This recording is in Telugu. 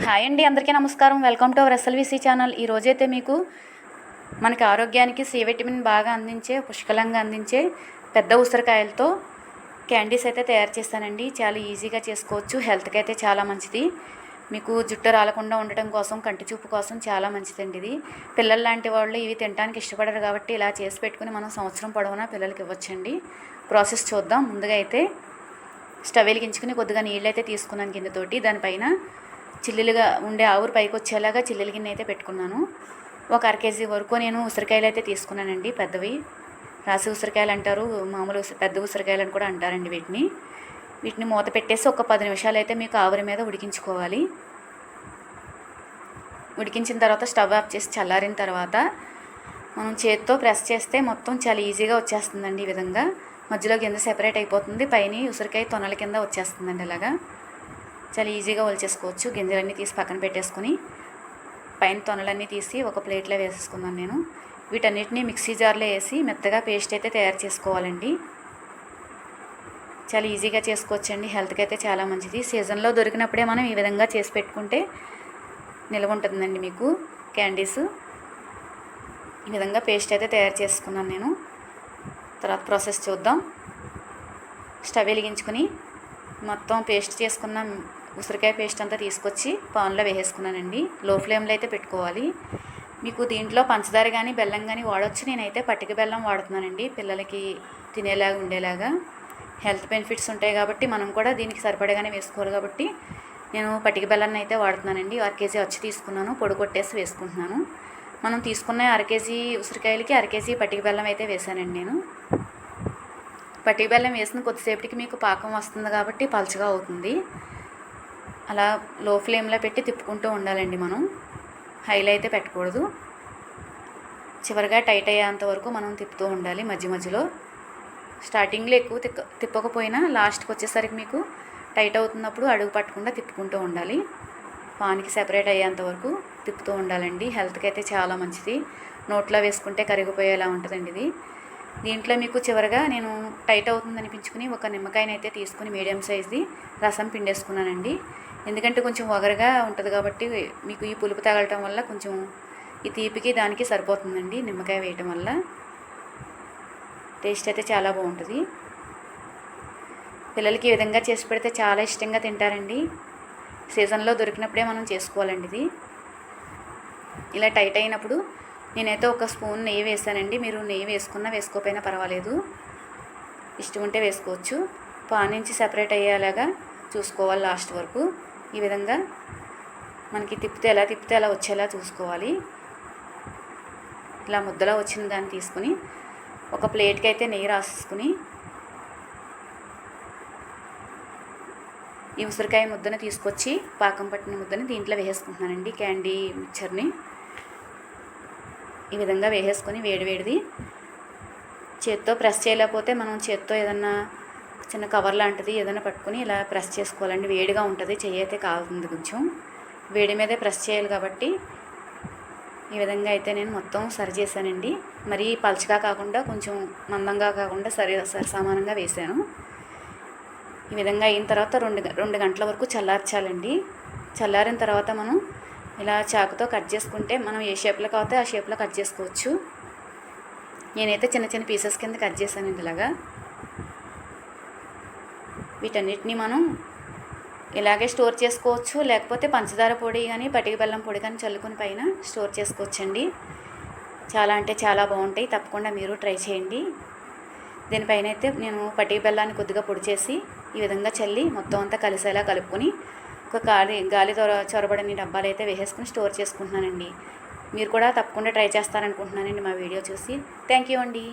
హాయ్ అండి, అందరికీ నమస్కారం. Welcome to our SLVC channel. ఈరోజైతే మీకు మనకి ఆరోగ్యానికి సి విటమిన్ బాగా అందించే, పుష్కలంగా అందించే పెద్ద ఉసిరికాయలతో క్యాండీస్ అయితే తయారు చేస్తానండి. చాలా ఈజీగా చేసుకోవచ్చు. హెల్త్కి అయితే చాలా మంచిది. మీకు జుట్టు రాలకుండా ఉండటం కోసం, కంటి చూపు కోసం చాలా మంచిదండి ఇది. పిల్లలు లాంటి వాళ్ళు ఇవి తినడానికి ఇష్టపడరు కాబట్టి ఇలా చేసి పెట్టుకుని మనం సంవత్సరం పొడవునా పిల్లలకి ఇవ్వచ్చండి. ప్రాసెస్ చూద్దాం. ముందుగా అయితే స్టవ్ వెలిగించుకుని కొద్దిగా నీళ్ళు అయితే తీసుకున్నాను గిన్నెతోటి. దానిపైన చిల్లులుగా ఉండే ఆవురు పైకి వచ్చేలాగా చిల్లుల గిన్నె అయితే పెట్టుకున్నాను. ఒక అర కేజీ వరకు నేను ఉసిరికాయలు అయితే తీసుకున్నానండి. పెద్దవి రాసి ఉసిరికాయలు అంటారు, మామూలు పెద్ద ఉసిరికాయలు అని కూడా అంటారండి. వీటిని మూత పెట్టేసి ఒక 10 నిమిషాలు అయితే మీకు ఆవిరి మీద ఉడికించుకోవాలి. ఉడికించిన తర్వాత స్టవ్ ఆఫ్ చేసి చల్లారిన తర్వాత మనం చేతితో ప్రెస్ చేస్తే మొత్తం చాలా ఈజీగా వచ్చేస్తుందండి. ఈ విధంగా మధ్యలో కింద సెపరేట్ అయిపోతుంది, పైన ఉసిరికాయ తొనల కింద వచ్చేస్తుందండి. ఇలాగా చాలా ఈజీగా ఒలిచేసుకోవచ్చు. గింజలన్నీ తీసి పక్కన పెట్టేసుకొని పైన తొనలన్నీ తీసి ఒక ప్లేట్లో వేసేసుకున్నాను నేను. వీటన్నిటిని మిక్సీ జార్లో వేసి మెత్తగా పేస్ట్ అయితే తయారు చేసుకోవాలండి. చాలా ఈజీగా చేసుకోవచ్చండి. హెల్త్కి అయితే చాలా మంచిది. సీజన్లో దొరికినప్పుడే మనం ఈ విధంగా చేసి పెట్టుకుంటే నిల్వ ఉంటుందండి మీకు క్యాండీస్. ఈ విధంగా పేస్ట్ అయితే తయారు చేసుకున్నాను నేను. తర్వాత ప్రాసెస్ చూద్దాం. స్టవ్ వెలిగించుకొని మొత్తం పేస్ట్ చేసుకున్న ఉసిరికాయ పేస్ట్ అంతా తీసుకొచ్చి పాన్లో వేసేసుకున్నానండి. లో ఫ్లేమ్లో అయితే పెట్టుకోవాలి. మీకు దీంట్లో పంచదార కానీ బెల్లం కానీ వాడచ్చు. నేనైతే పట్టిక బెల్లం వాడుతున్నానండి, పిల్లలకి తినేలాగా ఉండేలాగా. హెల్త్ బెనిఫిట్స్ ఉంటాయి కాబట్టి మనం కూడా దీనికి సరిపడగానే వేసుకోవాలి కాబట్టి నేను పట్టిక బెల్లాన్ని అయితే వాడుతున్నానండి. 1 కేజీ అచ్చు తీసుకున్నాను, పొడి కొట్టేసి వేసుకుంటున్నాను. మనం తీసుకున్న 1 కేజీ ఉసిరికాయలకి 1 కేజీ పట్టిక బెల్లం అయితే వేసానండి నేను. పట్టిక బెల్లం వేసిన కొద్దిసేపటికి మీకు పాకం వస్తుంది కాబట్టి పలుచగా అవుతుంది. అలా లో ఫ్లేమ్లో పెట్టి తిప్పుకుంటూ ఉండాలండి. మనం హైలో అయితే పెట్టకూడదు. చివరిగా టైట్ అయ్యేంత వరకు మనం తిప్పుతూ ఉండాలి మధ్య మధ్యలో. స్టార్టింగ్లో ఎక్కువ తిప్పకపోయినా లాస్ట్కి వచ్చేసరికి మీకు టైట్ అవుతున్నప్పుడు అడుగు పట్టకుండా తిప్పుకుంటూ ఉండాలి. పాన్కి సెపరేట్ అయ్యేంత వరకు తిప్పుతూ ఉండాలండి. హెల్త్కి అయితే చాలా మంచిది. నోట్లో వేసుకుంటే కరిగిపోయేలా ఉంటుందండి ఇది. దీంట్లో మీకు చివరిగా నేను టైట్ అవుతుంది అనిపించుకుని ఒక నిమ్మకాయని అయితే తీసుకుని మీడియం సైజ్ది రసం పిండేసుకున్నానండి. ఎందుకంటే కొంచెం వగరగా ఉంటుంది కాబట్టి మీకు ఈ పులుపు తగలటం వల్ల కొంచెం ఈ తీపికి దానికి సరిపోతుందండి నిమ్మకాయ వేయటం వల్ల. టేస్ట్ అయితే చాలా బాగుంటుంది. పిల్లలకి ఈ విధంగా చేసి పెడితే చాలా ఇష్టంగా తింటారండి. సీజన్లో దొరికినప్పుడే మనం చేసుకోవాలండి ఇది. ఇలా టైట్ అయినప్పుడు నేనైతే ఒక స్పూన్ నెయ్యి వేసానండి. మీరు నెయ్యి వేసుకున్నా వేసుకోకపోయినా పర్వాలేదు, ఇష్టం ఉంటే వేసుకోవచ్చు. పాన్ నుంచి సెపరేట్ అయ్యేలాగా చూసుకోవాలి లాస్ట్ వరకు. ఈ విధంగా మనకి తిప్పితే అలా వచ్చేలా చూసుకోవాలి. ఇలా ముద్దలా వచ్చిన దాన్ని తీసుకుని ఒక ప్లేట్కి అయితే నెయ్యి రాసేసుకుని ఈ ఉసిరికాయ ముద్దను తీసుకొచ్చి పాకం పట్టిన ముద్దని దీంట్లో వేసేసుకుంటున్నానండి. క్యాండీ మిక్చర్ని ఈ విధంగా వేసేసుకొని వేడివేడిది చేత్తో ప్రెస్ చేయలేకపోతే మనం చేత్తో ఏదన్నా చిన్న కవర్ లాంటిది ఏదైనా పట్టుకుని ఇలా ప్రెస్ చేసుకోవాలండి. వేడిగా ఉంటుంది, చెయ్యి అయితే కాలుతుంది. కొంచెం వేడి మీదే ప్రెస్ చేయాలి కాబట్టి ఈ విధంగా అయితే నేను మొత్తం సరి చేశానండి. మరీ పలుచగా కాకుండా కొంచెం మందంగా కాకుండా సరి సమానంగా వేసాను. ఈ విధంగా అయిన తర్వాత 2 గంటల వరకు చల్లార్చాలండి. చల్లారిన తర్వాత మనం ఇలా చాకుతో కట్ చేసుకుంటే మనం ఏ షేప్లో కావాలో ఆ షేప్లో కట్ చేసుకోవచ్చు. నేనైతే చిన్న చిన్న పీసెస్ కింద కట్ చేశానండి ఇలాగా. వీటన్నిటిని మనం ఇలాగే స్టోర్ చేసుకోవచ్చు, లేకపోతే పంచదార పొడి కానీ పటిక బెల్లం పొడి కానీ చల్లుకొని పైన స్టోర్ చేసుకోవచ్చండి. చాలా అంటే చాలా బాగుంటాయి. తప్పకుండా మీరు ట్రై చేయండి. దీనిపైన అయితే నేను పటిక బెల్లాన్ని కొద్దిగా పొడి చేసి ఈ విధంగా చల్లి మొత్తం అంతా కలిసేలా కలుపుకొని ఒక గాలి చొరబడని డబ్బాలు అయితే వేసేసుకుని స్టోర్ చేసుకుంటున్నానండి. మీరు కూడా తప్పకుండా ట్రై చేస్తారనుకుంటున్నానండి మా వీడియో చూసి. థ్యాంక్ యూ అండి.